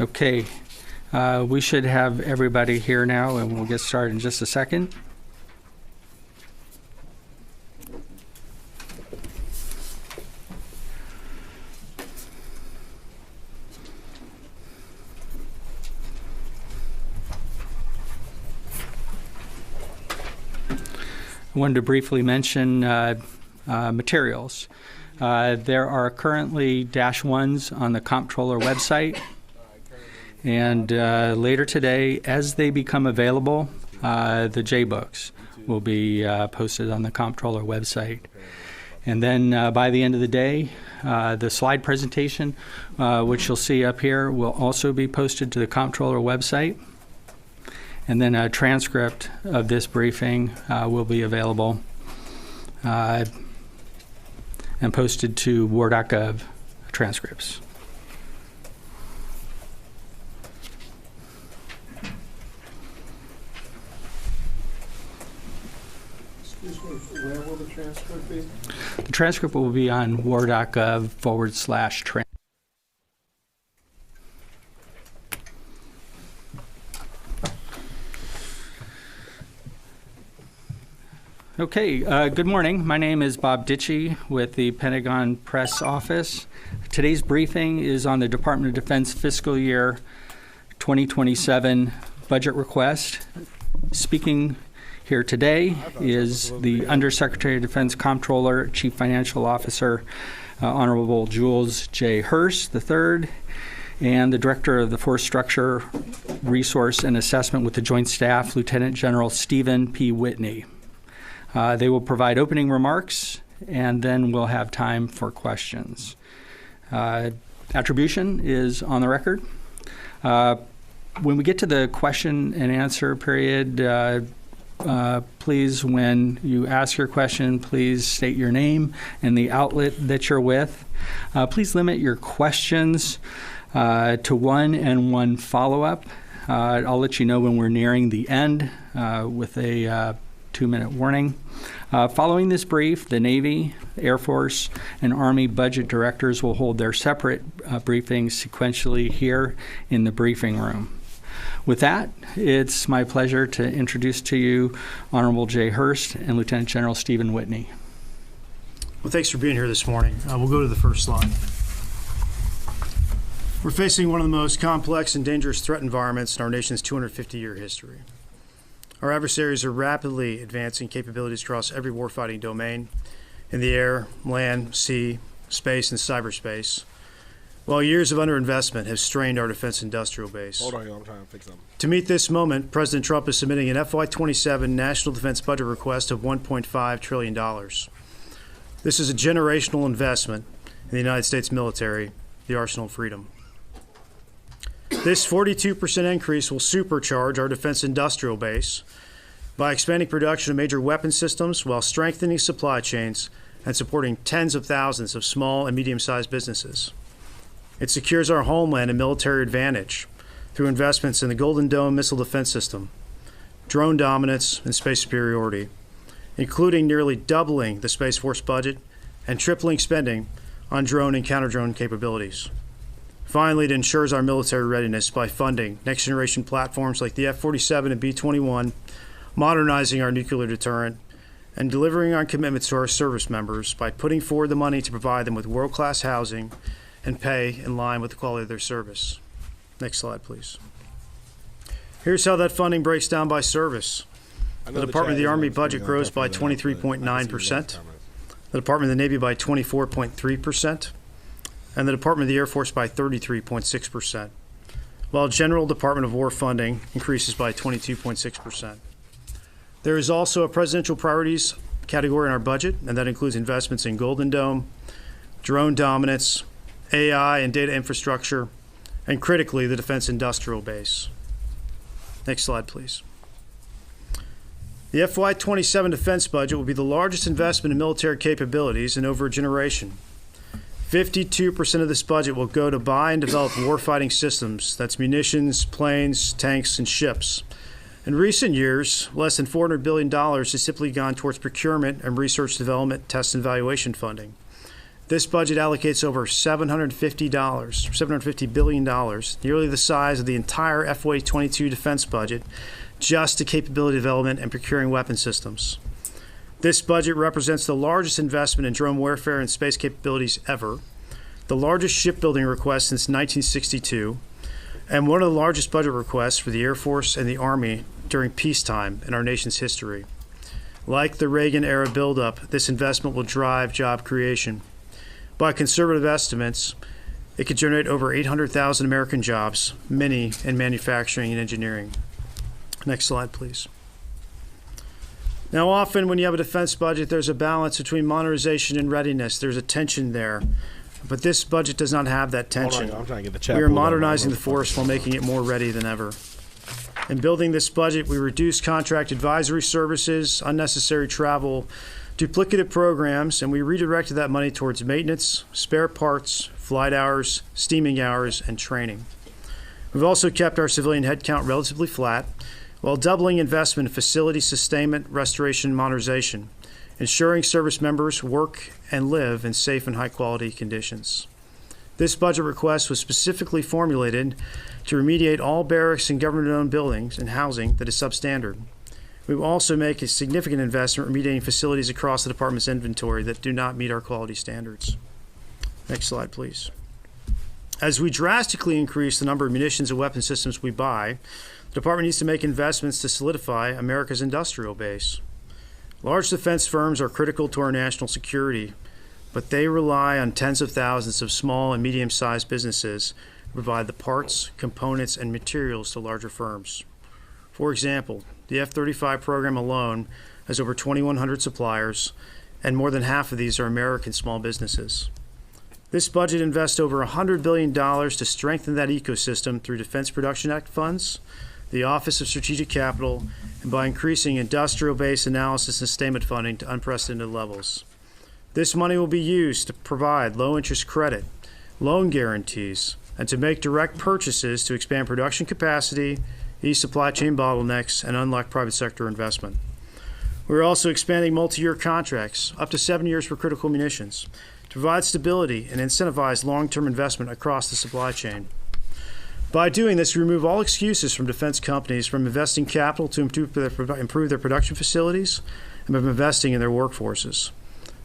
Okay, we should have everybody here now, and we'll get started in just a second. I wanted to briefly mention materials. There are currently -1s on the comptroller website, and later today, as they become available, the J-books will be posted on the comptroller website. And then by the end of the day, the slide presentation, which you'll see up here, will also be posted to the comptroller website. And then a transcript of this briefing will be available and posted to war.gov transcripts. Excuse me, where will the transcript be? The transcript will be on war.gov/transcript. Okay, good morning. My name is Bob Ditchie with the Pentagon Press Office. Today's briefing is on the Department of Defense fiscal year 2027 budget request. Speaking here today is the Undersecretary of Defense Comptroller, Chief Financial Officer, Honorable Jules J. Hurst III, and the Director of the Force Structure, Resource, and Assessment with the Joint Staff, Lieutenant General Stephen P. Whitney. They will provide opening remarks, and then we'll have time for questions. Attribution is on the record. When we get to the question and answer period, please, when you ask your question, please state your name and the outlet that you're with. Please limit your questions to one and one follow-up. I'll let you know when we're nearing the end with a 2-minute warning. Following this brief, the Navy, Air Force, and Army budget directors will hold their separate briefings sequentially here in the briefing room. With that, it's my pleasure to introduce to you Honorable Jay Hurst and Lieutenant General Stephen Whitney. Well, thanks for being here this morning. We'll go to the first slide. We're facing one of the most complex and dangerous threat environments in our nation's 250-year history. Our adversaries are rapidly advancing capabilities across every warfighting domain in the air, land, sea, space, and cyberspace, while years of underinvestment have strained our defense industrial base. Hold on, I'm trying to fix something. To meet this moment, President Trump is submitting an FY27 national defense budget request of $1.5 trillion. This is a generational investment in the United States military, the arsenal of freedom. This 42% increase will supercharge our defense industrial base by expanding production of major weapon systems while strengthening supply chains and supporting tens of thousands of small and medium-sized businesses. It secures our homeland and military advantage through investments in the Golden Dome missile defense system, drone dominance, and space superiority, including nearly doubling the Space Force budget and tripling spending on drone and counter-drone capabilities. Finally, it ensures our military readiness by funding next-generation platforms like the F-47 and B-21, modernizing our nuclear deterrent, and delivering on commitments to our service members by putting forward the money to provide them with world-class housing and pay in line with the quality of their service. Next slide, please. Here's how that funding breaks down by service. The Department of the Army budget grows by 23.9%, the Department of the Navy by 24.3%, and the Department of the Air Force by 33.6%, while General Department of War funding increases by 22.6%. There is also a presidential priorities category in our budget, and that includes investments in Golden Dome, drone dominance, AI and data infrastructure, and critically, the defense industrial base. Next slide, please. The FY27 defense budget will be the largest investment in military capabilities in over a generation. 52% of this budget will go to buy and develop warfighting systems. That's munitions, planes, tanks, and ships. In recent years, less than $400 billion has simply gone towards procurement and research development, test, and evaluation funding. This budget allocates over $750 billion, nearly the size of the entire FY22 defense budget, just to capability development and procuring weapon systems. This budget represents the largest investment in drone warfare and space capabilities ever, the largest shipbuilding request since 1962, and one of the largest budget requests for the Air Force and the Army during peacetime in our nation's history. Like the Reagan-era buildup, this investment will drive job creation. By conservative estimates, it could generate over 800,000 American jobs, many in manufacturing and engineering. Next slide, please. Now, often when you have a defense budget, there's a balance between modernization and readiness. There's a tension there. But this budget does not have that tension. I'm trying to get the chat. We are modernizing the force while making it more ready than ever. In building this budget, we reduced contract advisory services, unnecessary travel, duplicative programs, and we redirected that money towards maintenance, spare parts, flight hours, steaming hours, and training. We've also kept our civilian headcount relatively flat, while doubling investment in facility sustainment, restoration, and modernization, ensuring service members work and live in safe and high-quality conditions. This budget request was specifically formulated to remediate all barracks and government-owned buildings and housing that is substandard. We will also make a significant investment remediating facilities across the department's inventory that do not meet our quality standards. Next slide, please. As we drastically increase the number of munitions and weapon systems we buy, the department needs to make investments to solidify America's industrial base. Large defense firms are critical to our national security, but they rely on tens of thousands of small and medium-sized businesses to provide the parts, components, and materials to larger firms. For example, the F-35 program alone has over 2,100 suppliers, and more than half of these are American small businesses. This budget invests over $100 billion to strengthen that ecosystem through Defense Production Act funds, the Office of Strategic Capital, and by increasing industrial base analysis and sustainment funding to unprecedented levels. This money will be used to provide low-interest credit, loan guarantees, and to make direct purchases to expand production capacity, ease supply chain bottlenecks, and unlock private sector investment. We're also expanding multi-year contracts, up to 7 years for critical munitions, to provide stability and incentivize long-term investment across the supply chain. By doing this, we remove all excuses from defense companies from investing capital to improve their production facilities and from investing in their workforces.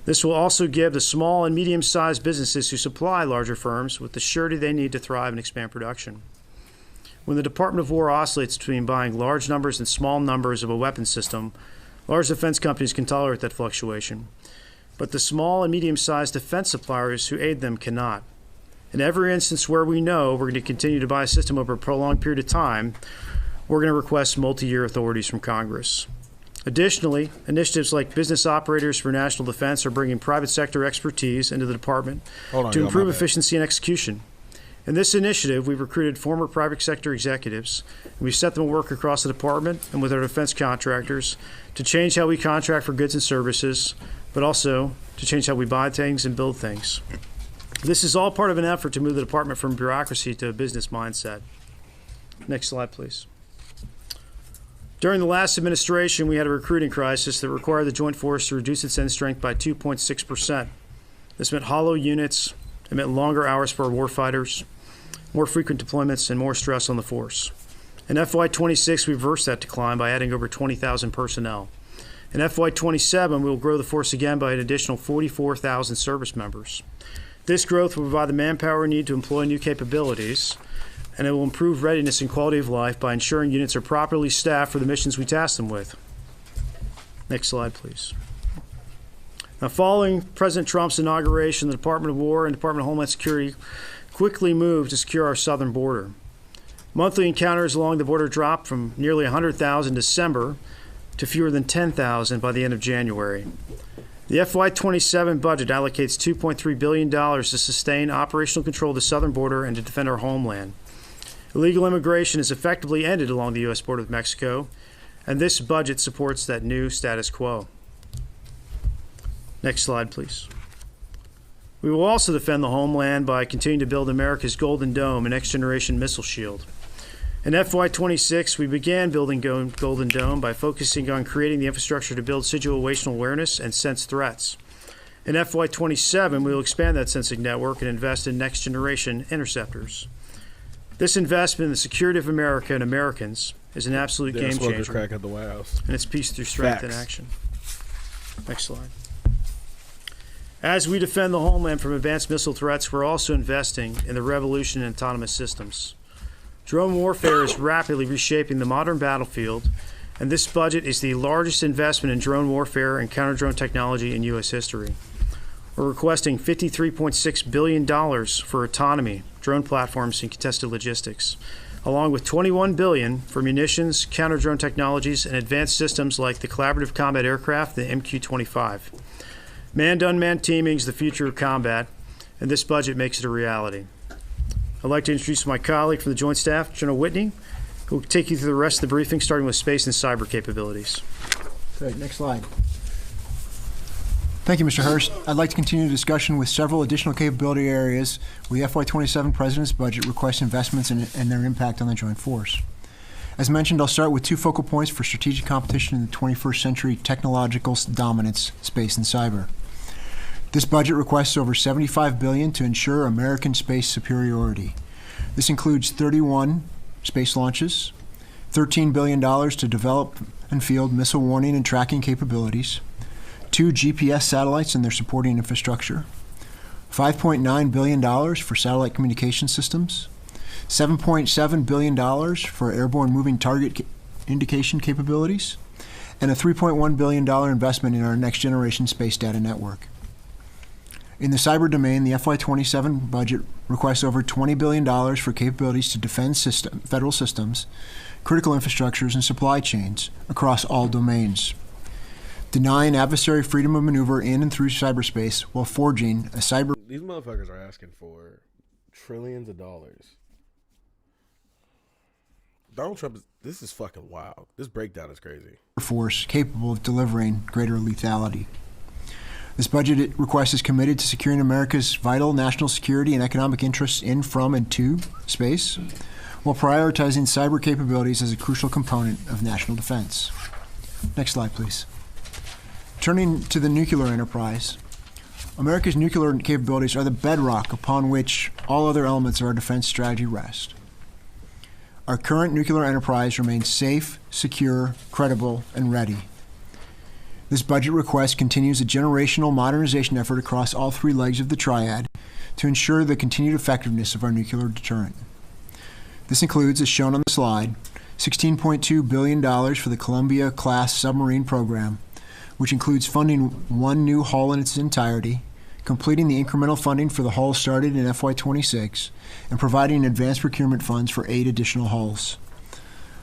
This will also give the small and medium-sized businesses who supply larger firms with the surety they need to thrive and expand production. When the Department of War oscillates between buying large numbers and small numbers of a weapon system, large defense companies can tolerate that fluctuation. But the small and medium-sized defense suppliers who aid them cannot. In every instance where we know we're going to continue to buy a system over a prolonged period of time, we're going to request multi-year authorities from Congress. Additionally, initiatives like Business Operators for National Defense are bringing private sector expertise into the department to improve efficiency and execution. In this initiative, we've recruited former private sector executives, and we've set them to work across the department and with our defense contractors to change how we contract for goods and services, but also to change how we buy things and build things. This is all part of an effort to move the department from bureaucracy to a business mindset. Next slide, please. During the last administration, we had a recruiting crisis that required the Joint Force to reduce its end strength by 2.6%. This meant hollow units, it meant longer hours for our warfighters, more frequent deployments, and more stress on the force. In FY26, we reversed that decline by adding over 20,000 personnel. In FY27, we will grow the force again by an additional 44,000 service members. This growth will provide the manpower we need to employ new capabilities, and it will improve readiness and quality of life by ensuring units are properly staffed for the missions we task them with. Next slide, please. Now, following President Trump's inauguration, the Department of War and Department of Homeland Security quickly moved to secure our southern border. Monthly encounters along the border dropped from nearly 100,000 in December to fewer than 10,000 by the end of January. The FY27 budget allocates $2.3 billion to sustain operational control of the southern border and to defend our homeland. Illegal immigration is effectively ended along the U.S. border with Mexico, and this budget supports that new status quo. Next slide, please. We will also defend the homeland by continuing to build America's Golden Dome and next-generation missile shield. In FY26, we began building Golden Dome by focusing on creating the infrastructure to build situational awareness and sense threats. In FY27, we will expand that sensing network and invest in next-generation interceptors. This investment in the security of America and Americans is an absolute game changer, Crack at the White House. and it's peace through strength and Facts. action. Next slide. As we defend the homeland from advanced missile threats, we're also investing in the revolution in autonomous systems. Drone warfare is rapidly reshaping the modern battlefield, and this budget is the largest investment in drone warfare and counter-drone technology in U.S. history. We're requesting $53.6 billion for autonomy, drone platforms, and contested logistics, along with $21 billion for munitions, counter-drone technologies, and advanced systems like the Collaborative Combat Aircraft, the MQ-25. Manned-unmanned teaming is the future of combat, and this budget makes it a reality. I'd like to introduce my colleague from the Joint Staff, General Whitney, who will take you through the rest of the briefing, starting with space and cyber capabilities. Great, next slide. Thank you, Mr. Hurst. I'd like to continue the discussion with several additional capability areas where the FY27 President's budget requests investments and their impact on the joint force. As mentioned, I'll start with 2 focal points for strategic competition in the 21st century technological dominance, space and cyber. This budget requests over $75 billion to ensure American space superiority. This includes 31 space launches, $13 billion to develop and field missile warning and tracking capabilities, 2 GPS satellites and their supporting infrastructure, $5.9 billion for satellite communication systems, $7.7 billion for airborne moving target indication capabilities, and a $3.1 billion investment in our next-generation space data network. In the cyber domain, the FY27 budget requests over $20 billion for capabilities to defend federal systems, critical infrastructures, and supply chains across all domains, denying adversary freedom of maneuver in and through cyberspace while forging a cyber These motherfuckers are asking for trillions of dollars. Donald Trump this is fucking wild. This breakdown is crazy. force capable of delivering greater lethality. This budget request is committed to securing America's vital national security and economic interests in, from, and to space, while prioritizing cyber capabilities as a crucial component of national defense. Next slide, please. Turning to the nuclear enterprise, America's nuclear capabilities are the bedrock upon which all other elements of our defense strategy rest. Our current nuclear enterprise remains safe, secure, credible, and ready. This budget request continues a generational modernization effort across all 3 legs of the triad to ensure the continued effectiveness of our nuclear deterrent. This includes, as shown on the slide, $16.2 billion for the Columbia-class submarine program, which includes funding 1 new hull in its entirety, completing the incremental funding for the hull started in FY26, and providing advanced procurement funds for 8 additional hulls,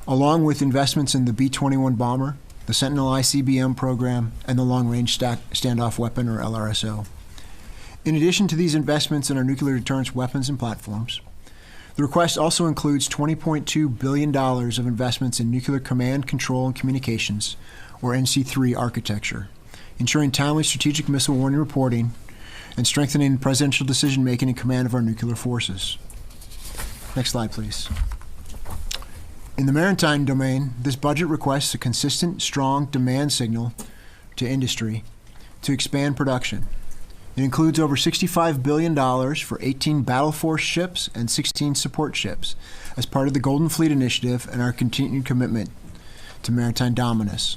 along with investments in the B-21 bomber, the Sentinel ICBM program, and the Long-Range Standoff Weapon, or LRSO. In addition to these investments in our nuclear deterrence weapons and platforms, the request also includes $20.2 billion of investments in nuclear command, control, and communications, or NC3 architecture, ensuring timely strategic missile warning reporting and strengthening presidential decision-making and command of our nuclear forces. Next slide, please. In the maritime domain, this budget requests a consistent, strong demand signal to industry to expand production. It includes over $65 billion for 18 battle force ships and 16 support ships as part of the Golden Fleet Initiative and our continued commitment to maritime dominance.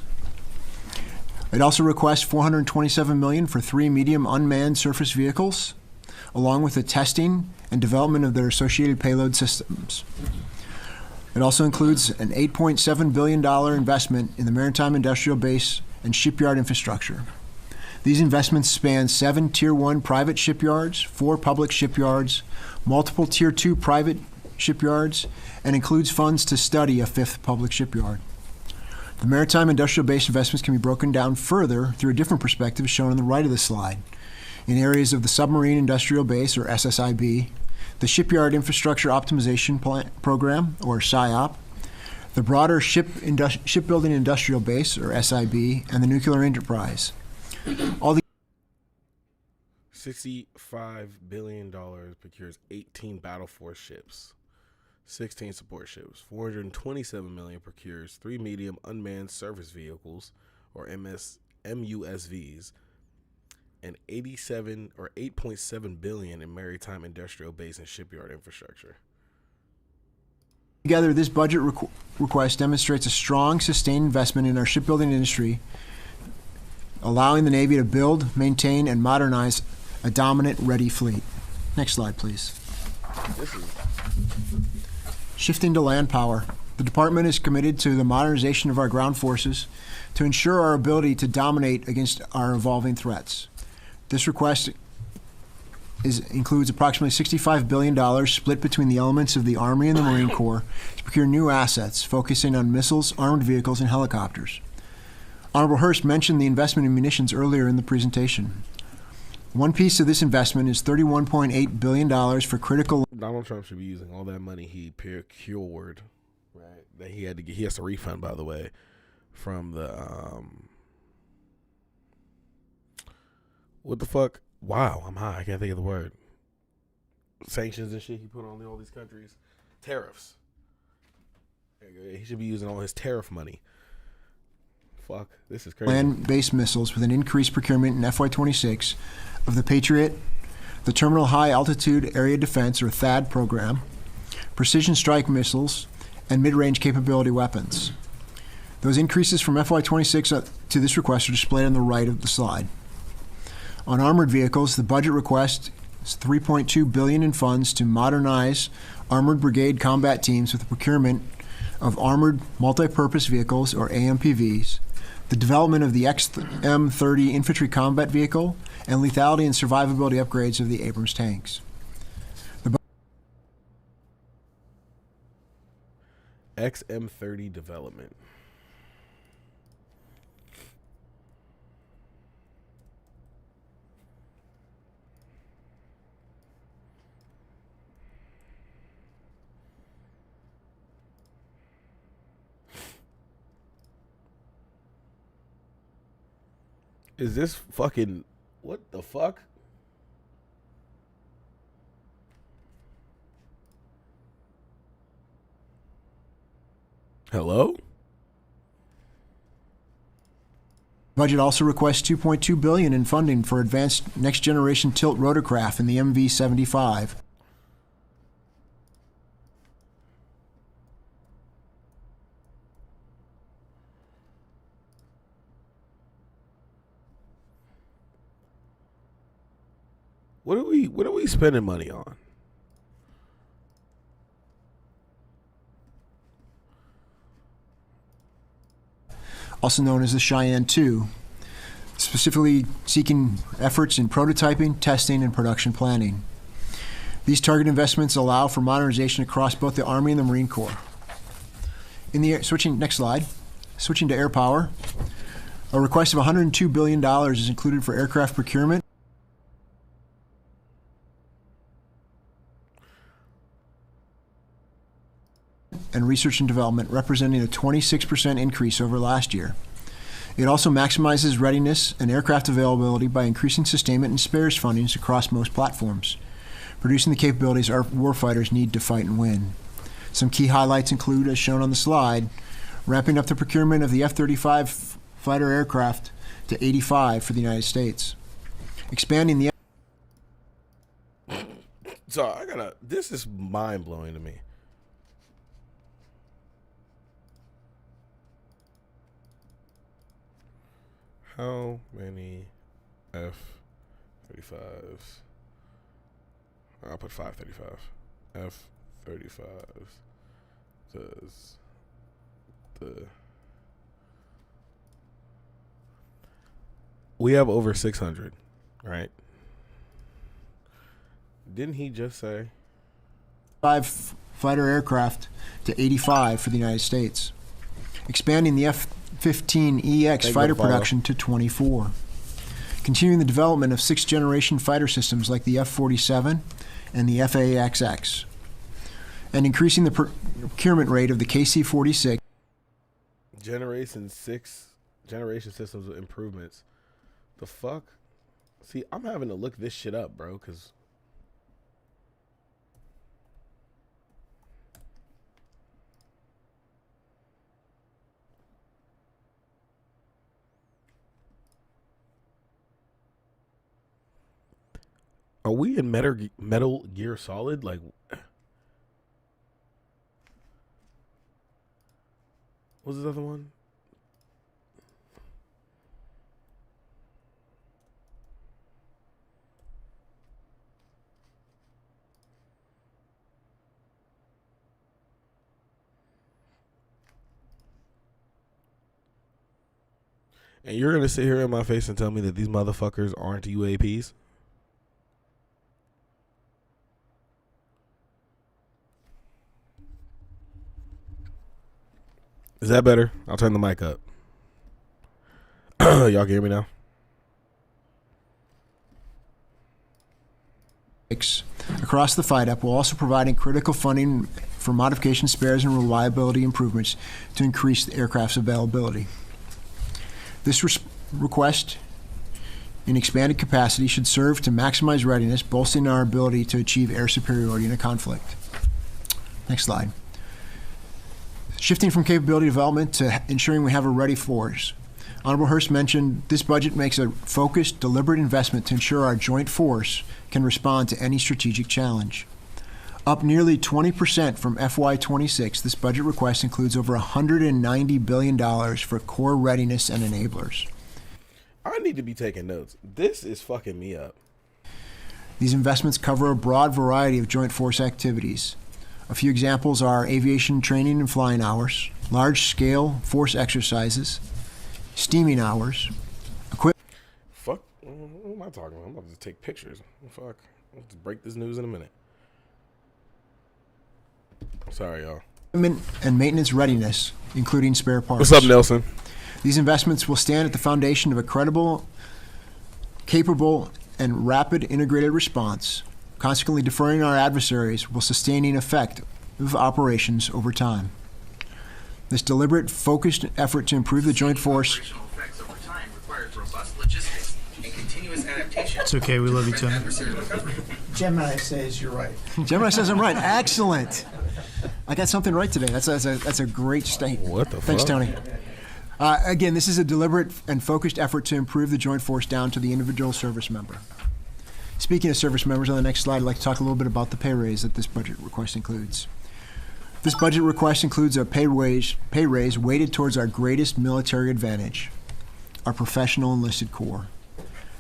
It also requests $427 million for 3 medium unmanned surface vehicles, along with the testing and development of their associated payload systems. It also includes an $8.7 billion investment in the maritime industrial base and shipyard infrastructure. These investments span 7 Tier 1 private shipyards, 4 public shipyards, multiple Tier 2 private shipyards, and includes funds to study a 5th public shipyard. The maritime industrial base investments can be broken down further through a different perspective shown on the right of the slide, in areas of the submarine industrial base, or SSIB, the Shipyard Infrastructure Optimization Program, or SIOP, the broader Shipbuilding Industrial Base, or SIB, and the Nuclear Enterprise. All the $65 billion procures 18 battle force ships, 16 support ships. $427 million procures 3 medium unmanned surface vehicles, or MUSVs, and 87 or 8.7 billion in maritime industrial base and shipyard infrastructure. Together, this budget request demonstrates a strong, sustained investment in our shipbuilding industry, allowing the Navy to build, maintain, and modernize a dominant, ready fleet. Next slide, please. This is Shifting to land power. The department is committed to the modernization of our ground forces to ensure our ability to dominate against our evolving threats. This request includes approximately $65 billion split between the elements of the Army and the Marine Corps to procure new assets, focusing on missiles, armored vehicles, and helicopters. Honorable Hurst mentioned the investment in munitions earlier in the presentation. One piece of this investment is $31.8 billion for critical... Donald Trump should be using all that money he procured, right? That he had to get. He has to refund, by the way, from the what the fuck? Wow, I'm high. I can't think of the word. Sanctions and shit he put on all these countries. Tariffs. He should be using all his tariff money. Fuck, this is crazy. Land-based missiles with an increased procurement in FY26 of the Patriot, the Terminal High Altitude Area Defense, or THAAD program, precision strike missiles, and mid-range capability weapons. Those increases from FY26 to this request are displayed on the right of the slide. On armored vehicles, the budget request is $3.2 billion in funds to modernize armored brigade combat teams with the procurement of armored multi-purpose vehicles, or AMPVs, the development of the XM-30 infantry combat vehicle, and lethality and survivability upgrades of the Abrams tanks. XM-30 development. Is this fucking... What the fuck? Hello? Budget also requests $2.2 billion in funding for advanced next-generation tilt rotorcraft in the MV-75. What are we spending money on? Also known as the Cheyenne II, specifically seeking efforts in prototyping, testing, and production planning. These target investments allow for modernization across both the Army and the Marine Corps. Next slide. Switching to air power, a request of $102 billion is included for aircraft procurement and research and development, representing a 26% increase over last year. It also maximizes readiness and aircraft availability by increasing sustainment and spares fundings across most platforms, producing the capabilities our warfighters need to fight and win. Some key highlights include, as shown on the slide, ramping up the procurement of the F-35 fighter aircraft to 85 for the United States, expanding the... So this is mind-blowing to me. How many F-35s? I'll put 535. F-35s does the... We have over 600, right? Didn't he just say? 5 fighter aircraft to 85 for the United States, expanding the F-15EX fighter production to 24, continuing the development of 6th-generation fighter systems like the F-47 and the F/A-XX, and increasing the procurement rate of the KC-46. Generation systems with improvements. The fuck? See, I'm having to look this shit up, bro, because... Are we in Metal Gear Solid? Like, what's this other one? And you're gonna sit here in my face and tell me that these motherfuckers aren't UAPs? Is that better? I'll turn the mic up. Y'all can hear me now? Across the FIDEP, while also providing critical funding for modification spares and reliability improvements to increase the aircraft's availability. This request in expanded capacity should serve to maximize readiness, bolstering our ability to achieve air superiority in a conflict. Next slide. Shifting from capability development to ensuring we have a ready force. Honorable Hurst mentioned this budget makes a focused, deliberate investment to ensure our joint force can respond to any strategic challenge. Up nearly 20% from FY26, this budget request includes over $190 billion for core readiness and enablers. I need to be taking notes. This is fucking me up. These investments cover a broad variety of joint force activities. A few examples are aviation training and flying hours, large-scale force exercises, steaming hours, Fuck. What am I talking about? I'm about to take pictures. Fuck. I'll just break this news in a minute. Sorry, y'all. equipment and maintenance readiness, including spare parts. What's up, Nelson? These investments will stand at the foundation of a credible, capable, and rapid integrated response, consequently deferring our adversaries while sustaining effective operations over time. This deliberate, focused effort to improve the joint force. It's okay, we love you, Tony. Gemini says you're right. Gemini says I'm right. Excellent. I got something right today. That's a great statement. What the Thanks, fuck? Tony. Again, this is a deliberate and focused effort to improve the joint force down to the individual service member. Speaking of service members, on the next slide, I'd like to talk a little bit about the pay raise that this budget request includes. This budget request includes a pay raise weighted towards our greatest military advantage, our professional enlisted corps.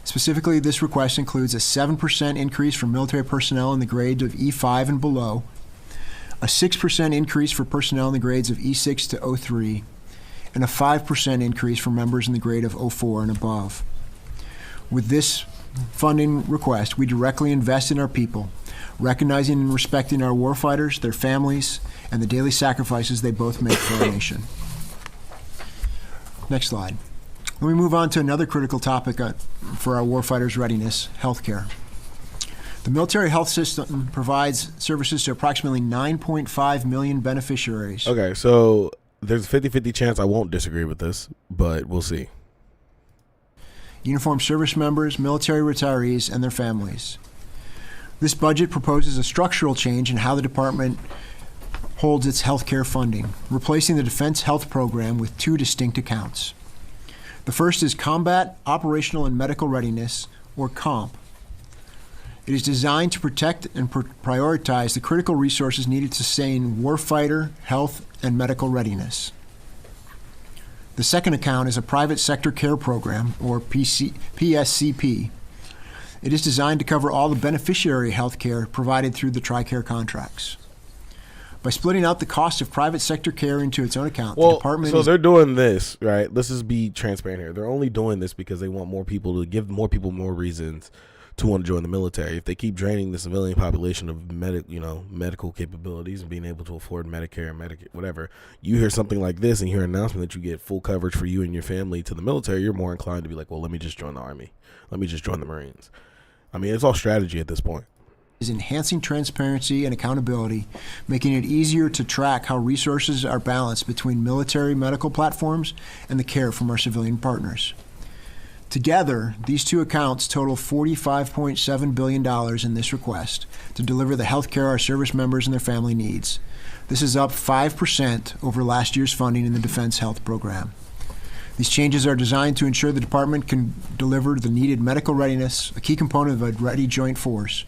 Specifically, this request includes a 7% increase for military personnel in the grades of E5 and below, a 6% increase for personnel in the grades of E6 to O3, and a 5% increase for members in the grade of O4 and above. With this funding request, we directly invest in our people, recognizing and respecting our warfighters, their families, and the daily sacrifices they both make for our nation. Next slide. Let me move on to another critical topic for our warfighters' readiness, healthcare. The military health system provides services to approximately 9.5 million beneficiaries. Okay, so there's a 50-50 chance I won't disagree with this, but we'll see. Uniformed service members, military retirees, and their families. This budget proposes a structural change in how the department holds its healthcare funding, replacing the Defense Health Program with two distinct accounts. The first is Combat, Operational, and Medical Readiness, or COMP. It is designed to protect and prioritize the critical resources needed to sustain warfighter, health, and medical readiness. The second account is a Private Sector Care Program, or PSCP. It is designed to cover all the beneficiary health care provided through the TRICARE contracts. By splitting out the cost of private sector care into its own account, the department they're doing this, right? Let's just be transparent here. They're only doing this because they want more people to give more people more reasons to want to join the military. If they keep draining the civilian population of medical capabilities and being able to afford Medicare and Medicaid, whatever, you hear something like this and you hear an announcement that you get full coverage for you and your family to the military, you're more inclined to be like, well, let me just join the Army. Let me just join the Marines. I mean, it's all strategy at this point. Is enhancing transparency and accountability, making it easier to track how resources are balanced between military medical platforms and the care from our civilian partners. Together, these two accounts total $45.7 billion in this request to deliver the health care our service members and their family needs. This is up 5% over last year's funding in the Defense Health Program. These changes are designed to ensure the department can deliver the needed medical readiness, a key component of a ready joint force,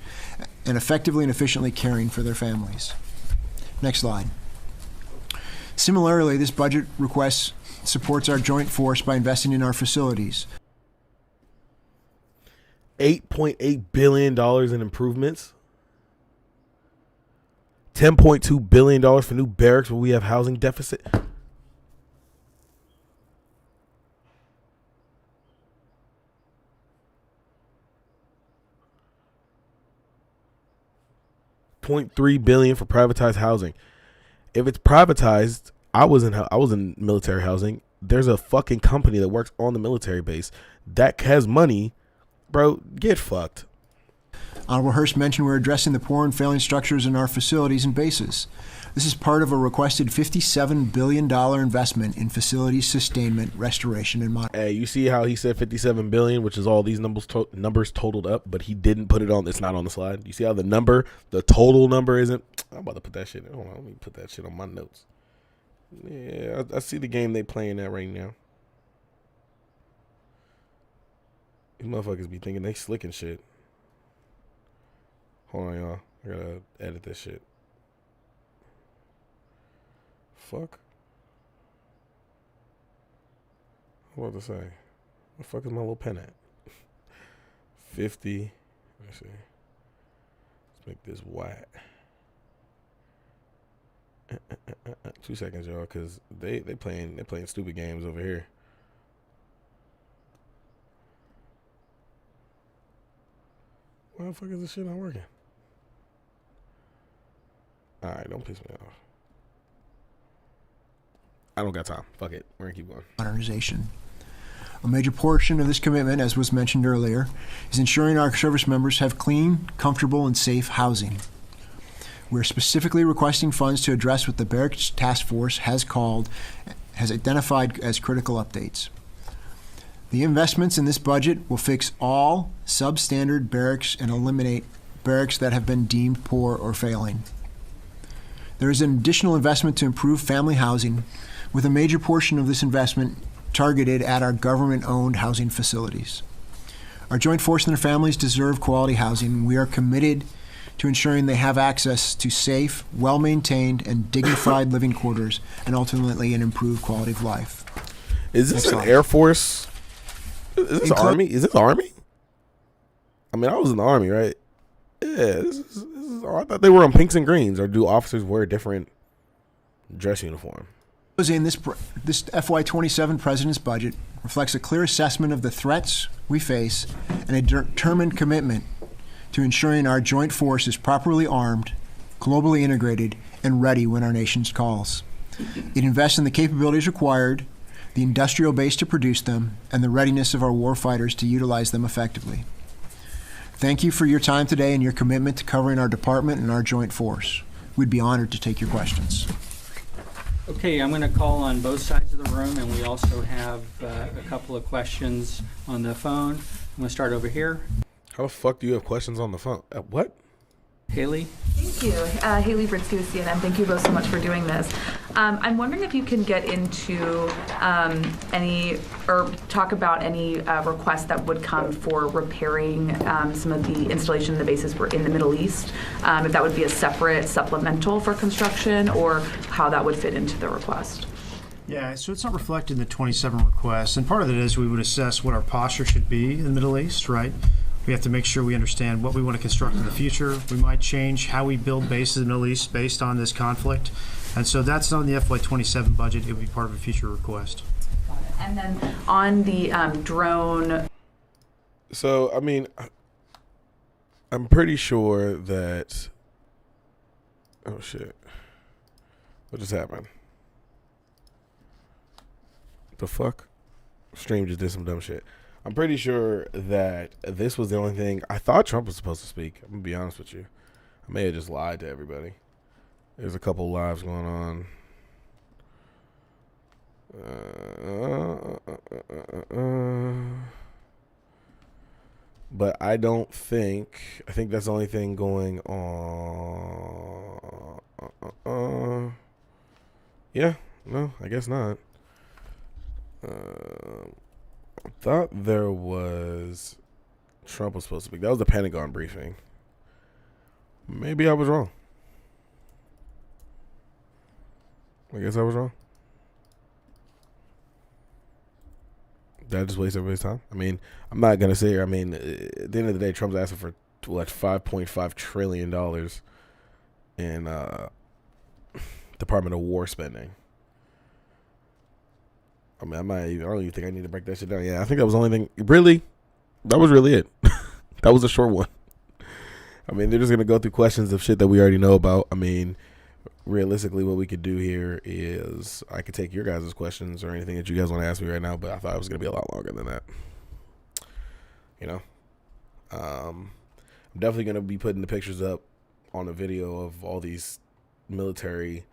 and effectively and efficiently caring for their families. Next slide. Similarly, this budget request supports our joint force by investing in our facilities. $8.8 billion in improvements. $10.2 billion for new barracks where we have housing deficit. $0.3 billion for privatized housing. If it's privatized, I was in military housing. There's a fucking company that works on the military base that has money. Bro, get fucked. Honorable Hurst mentioned we're addressing the poor and failing structures in our facilities and bases. This is part of a requested $57 billion investment in facilities sustainment, restoration, and modernization. Hey, you see how he said $57 billion, which is all these numbers totaled up, but he didn't put it on. It's not on the slide. You see how the total number isn't? I'm about to put that shit. Hold on, let me put that shit on my notes. Yeah, I see the game they playing at right now. These motherfuckers be thinking they slick and shit. Hold on, y'all. I gotta edit this shit. Fuck. What about to say? Where the fuck is my little pen at? 50. Let's see. Let's make this white. 2 seconds, y'all, because they playing stupid games over here. Why the fuck is this shit not working? Alright, don't piss me off. I don't got time. Fuck it. We're gonna keep going. Modernization. A major portion of this commitment, as was mentioned earlier, is ensuring our service members have clean, comfortable, and safe housing. We're specifically requesting funds to address what the Barracks Task Force has identified as critical updates. The investments in this budget will fix all substandard barracks and eliminate barracks that have been deemed poor or failing. There is an additional investment to improve family housing, with a major portion of this investment targeted at our government-owned housing facilities. Our joint force and their families deserve quality housing, and we are committed to ensuring they have access to safe, well-maintained, and dignified living quarters, and ultimately an improved quality of life. Is this an Air Force? Is this Army? Is this Army? I mean, I was in the Army, right? Yeah, this is I thought they were on pinks and greens, or do officers wear a different dress uniform? In this FY27 President's budget reflects a clear assessment of the threats we face and a determined commitment to ensuring our joint force is properly armed, globally integrated, and ready when our nation calls. It invests in the capabilities required, the industrial base to produce them, and the readiness of our warfighters to utilize them effectively. Thank you for your time today and your commitment to covering our department and our joint force. We'd be honored to take your questions. Okay, I'm going to call on both sides of the room, and we also have a couple of questions on the phone. I'm going to start over here. How the fuck do you have questions on the phone? What? Haley? Thank you. Haley Britsky with CNN. Thank you both so much for doing this. I'm wondering if you can get into talk about any requests that would come for repairing some of the installation in the bases in the Middle East, if that would be a separate supplemental for construction, or how that would fit into the request. Yeah, so it's not reflected in the 27 requests, and part of it is we would assess what our posture should be in the Middle East, right? We have to make sure we understand what we want to construct in the future. We might change how we build bases in the Middle East based on this conflict. And so that's not in the FY27 budget. It would be part of a future request. And then on the drone. So, I mean, I'm pretty sure that... Oh, shit. What just happened? The fuck? Stream just did some dumb shit. I'm pretty sure that this was the only thing. I thought Trump was supposed to speak. I'm going to be honest with you. I may have just lied to everybody. There's a couple lives going on. But I don't think. I think that's the only thing going on. Yeah. No, I guess not. I thought there was Trump was supposed to be. That was the Pentagon briefing. Maybe I was wrong. I guess I was wrong. Did I just waste everybody's time? I mean, I'm not gonna say. I mean, at the end of the day, Trump's asking for like $5.5 trillion in Department of War spending. I mean, I don't even think I need to break that shit down. Yeah, I think that was the only thing. Really, that was really it. That was a short one. I mean, they're just gonna go through questions of shit that we already know about. I mean, realistically, what we could do here is I could take your guys' questions or anything that you guys want to ask me right now, but I thought it was going to be a lot longer than that. You know? I'm definitely going to be putting the pictures up on a video of all these military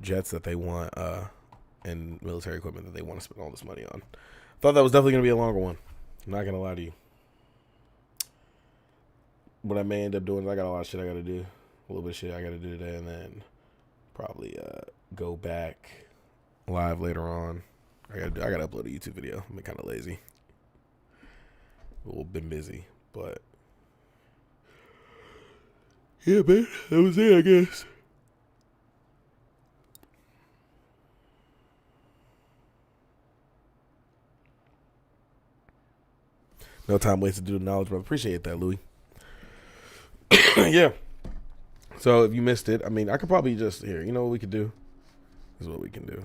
jets that they want and military equipment that they want to spend all this money on. Thought that was definitely going to be a longer one. I'm not going to lie to you. What I may end up doing is I got a lot of shit I got to do. A little bit of shit I got to do today, and then probably go back live later on. I gotta upload a YouTube video. I'm kind of lazy. Been busy, but yeah, man, that was it, I guess. No time wasted to do the knowledge, but I appreciate that, Louis. Yeah. So if you missed it, I mean, I could probably just here. You know what we could do? This is what we can do.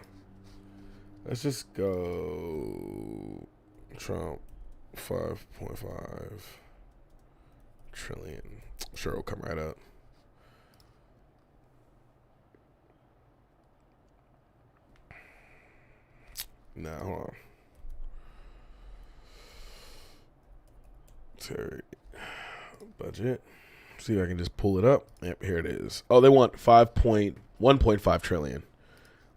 Let's just go Trump 5.5 trillion. Sure, it'll come right up. Now, hold on. Sorry. Budget. See if I can just pull it up. Yep, here it is. Oh, they want 1.5 trillion.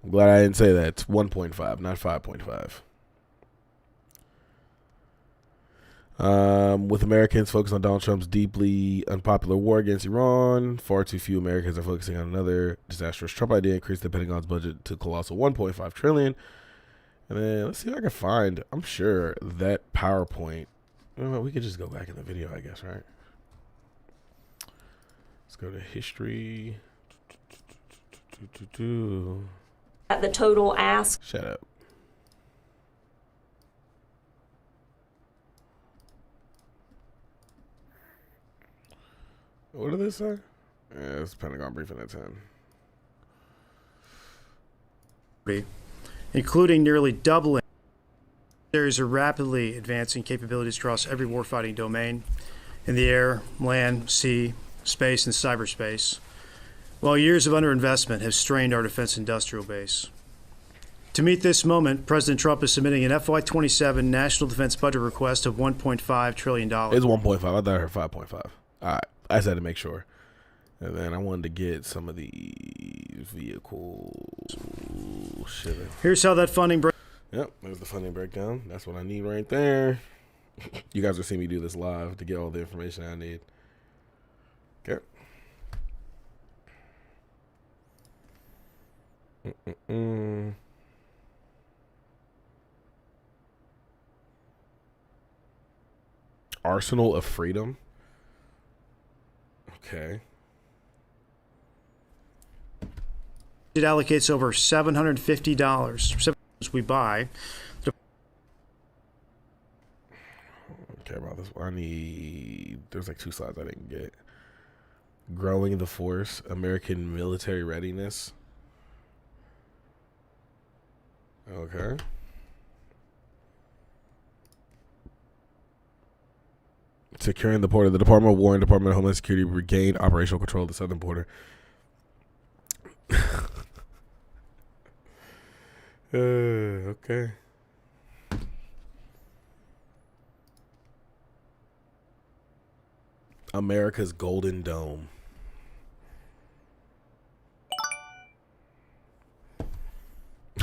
I'm glad I didn't say that. It's 1.5, not 5.5. With Americans focused on Donald Trump's deeply unpopular war against Iran, far too few Americans are focusing on another disastrous Trump idea, increase the Pentagon's budget to colossal 1.5 trillion. And then let's see if I can find, I'm sure that PowerPoint, we could just go back in the video, I guess, right? Let's go to history. At the total ask. Shut up. What did they say? Yeah, it's Pentagon briefing at 10. Including nearly doubling series of rapidly advancing capabilities across every warfighting domain in the air, land, sea, space, and cyberspace, while years of underinvestment have strained our defense industrial base. To meet this moment, President Trump is submitting an FY27 national defense budget request of $1.5 trillion. It's 1.5. I thought I heard 5.5. All right. I just had to make sure. And then I wanted to get some of the vehicle shit. Here's how that funding breaks. Yep, there's the funding breakdown. That's what I need right there. You guys will see me do this live to get all the information I need. Okay. Arsenal of Freedom. Okay. It allocates over $750 we buy. Okay, about this. I need. There's like 2 slides I didn't get. Growing the force, American military readiness. Okay. Securing the border. The Department of War and Department of Homeland Security regained operational control of the southern border. Okay. America's Golden Dome.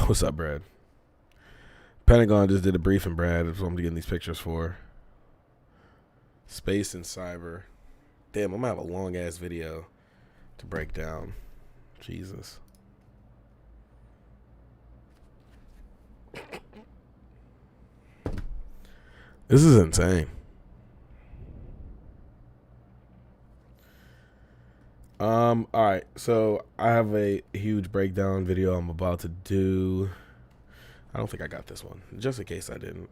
What's up, Brad? Pentagon just did a briefing, Brad. That's what I'm getting these pictures for. Space and cyber. Damn, I'm gonna have a long ass video to break down. Jesus. This is insane. All right, so I have a huge breakdown video I'm about to do. I don't think I got this one, just in case I didn't.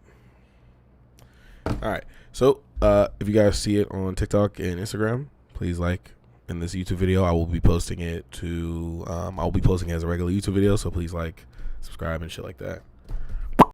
All right, so if you guys see it on TikTok and Instagram, please like. In this YouTube video, I will be posting it to I'll be posting it as a regular YouTube video, so please like, subscribe, and shit like that.